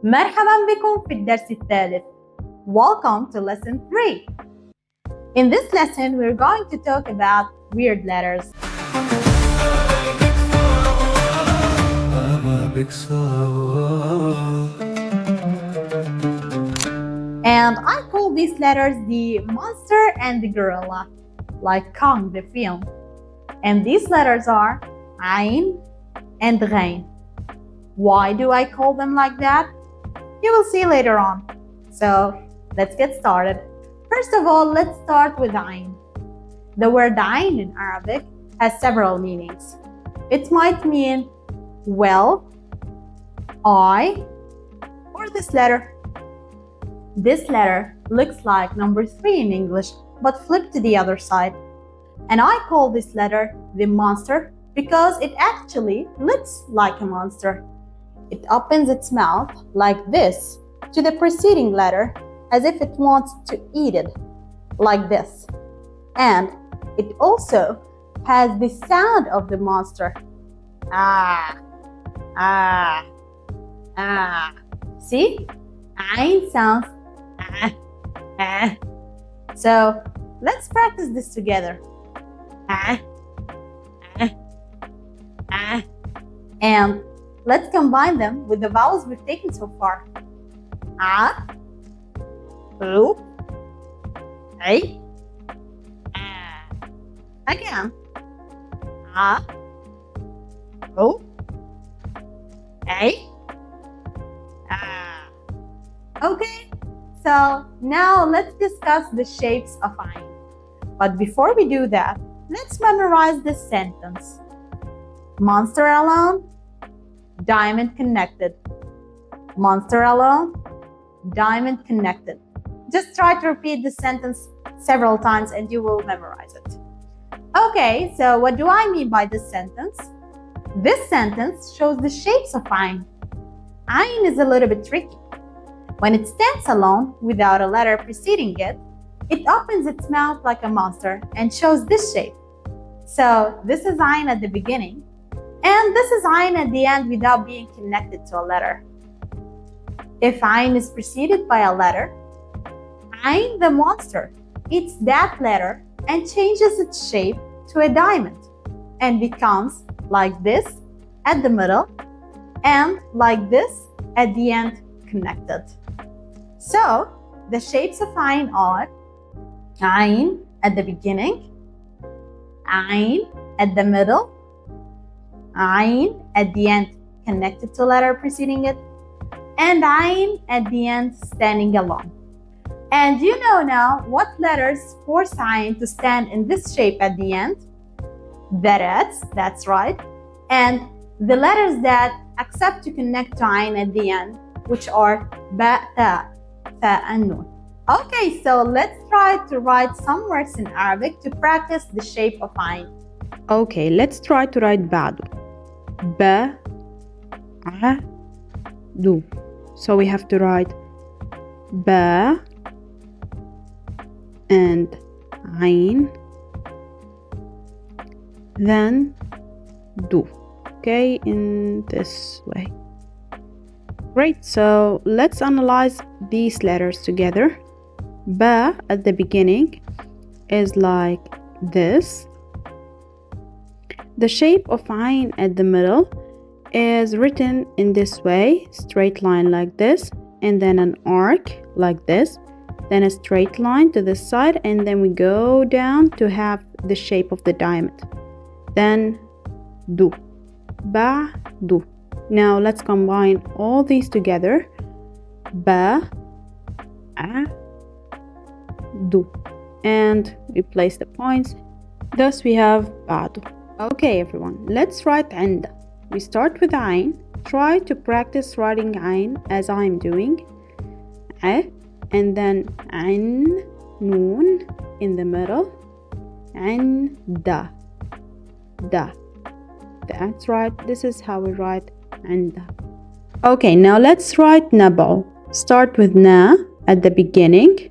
مرحبا بكم في الدرس الثالث. Welcome to lesson 3. In this lesson, we're going to talk about weird letters. Arabic Sahel. And I call these letters the monster and the gorilla, like Kong the film. And these letters are Ain and Ghain. Why do I call them like that? You will see later on. So let's get started. First of all, let's start with Ain. The word Ain in Arabic has several meanings. It might mean well, I, or this letter. This letter looks like number 3 in English, but flipped to the other side. And I call this letter the monster because it actually looks like a monster. It opens its mouth like this to the preceding letter as if it wants to eat it, like this. And it also has the sound of the monster. Ah, ah, ah. See? Ain sounds ah, ah. So let's practice this together. Ah, ah, ah. And let's combine them with the vowels we've taken so far. Ah, ru, ay, ah. Again. Ah, ru, ay, ah. Okay, so now let's discuss the shapes of Ain. But before we do that, let's memorize this sentence. Monster alone, diamond connected. Monster alone, diamond connected. Just try to repeat this sentence several times and you will memorize it. Okay, so what do I mean by this sentence? This sentence shows the shapes of Ain. Ain is a little bit tricky. When it stands alone without a letter preceding it, it opens its mouth like a monster and shows this shape. So this is Ain at the beginning, and this is Ain at the end without being connected to a letter. If Ain is preceded by a letter, Ain the monster eats that letter and changes its shape to a diamond and becomes like this at the middle and like this at the end connected. So the shapes of Ain are Ain at the beginning, Ain at the middle, Ain at the end connected to a letter preceding it, and Ain at the end standing alone. And you know now what letters force Ain to stand in this shape at the end? The reds, that's right, and the letters that accept to connect to Ain at the end, which are ba, ta, tha, and nun. Okay, so let's try to write some words in Arabic to practice the shape of Ain. Okay, let's try to write بعده. ba, a, do. So we have to write ba and Ain, then do. Okay, in this way. Great, so let's analyze these letters together. Ba at the beginning is like this. The shape of Ain at the middle is written in this way, straight line like this, and then an arc like this, then a straight line to this side, and then we go down to have the shape of the diamond. Then do. Ba, do. Now let's combine all these together. Ba, a, do. And we place the points. Thus we have بعده. Okay everyone, let's write عند. We start with Ain. Try to practice writing Ain as I'm doing. A, and then Ain, Noon in the middle. Ain, da. Da. That's right, this is how we write عند. Okay, now let's write نبع. Start with na at the beginning.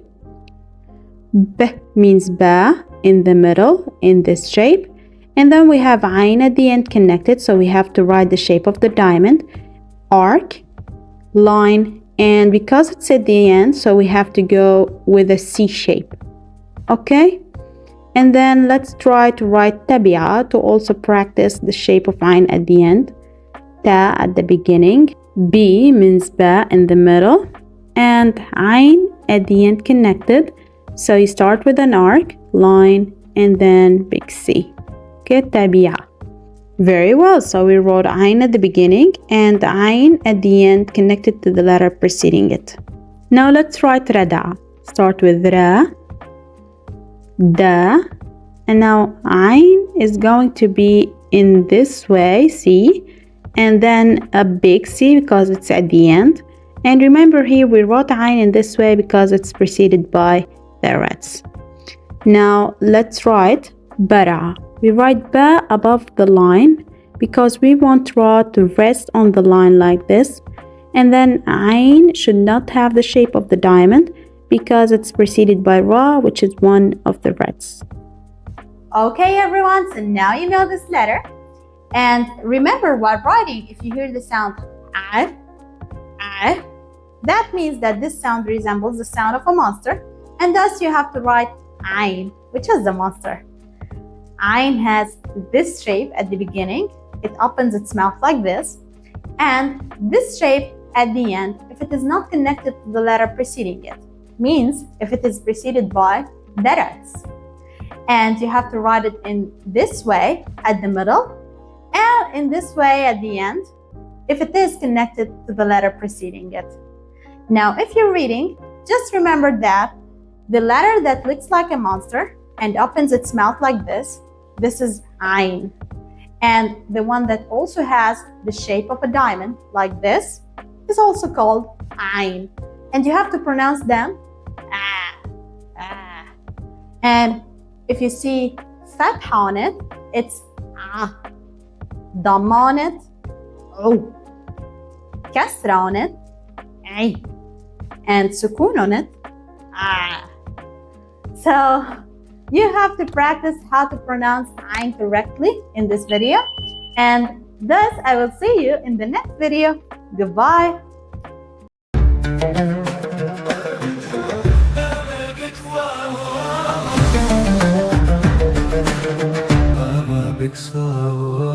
B means ba in the middle in this shape. And then we have Ain at the end connected, so we have to write the shape of the diamond. Arc, line, and because it's at the end, so we have to go with a C shape. Okay, and then let's try to write تبعة to also practice the shape of عين at the end. Ta at the beginning, B means ba in the middle, and عين at the end connected. So you start with an arc, line, and then big C. Okay, تبعة. Very well, so we wrote عين at the beginning and عين at the end connected to the letter preceding it. Now let's write ردع. Start with ra, da, and now عين is going to be in this way, see, and then a big C because it's at the end. And remember here we wrote عين in this way because it's preceded by the reds. Now let's write برع. We write ba above the line because we want ra to rest on the line like this. And then عين should not have the shape of the diamond because it's preceded by ra, which is one of the reds. Okay, everyone, so now you know this letter. And remember, while writing, if you hear the sound ah, that means that this sound resembles the sound of a monster, and thus you have to write عين, which is the monster. عين has this shape at the beginning. It opens its mouth like this, and this shape at the end if it is not connected to the letter preceding it, means if it is preceded by the reds. And you have to write it in this way at the middle, and in this way at the end if it is connected to the letter preceding it. Now, if you're reading, just remember that the letter that looks like a monster and opens its mouth like this is عين. And the one that also has the shape of a diamond like this is also called عين. And you have to pronounce them ah. And if you see فتحة on it, it's ah. ضم on it, عو. كسرة on it, عي. And سكون on it, ah. So you have to practice how to pronounce عين correctly in this video. And thus I will see you in the next video. Goodbye. Arabic Sahel.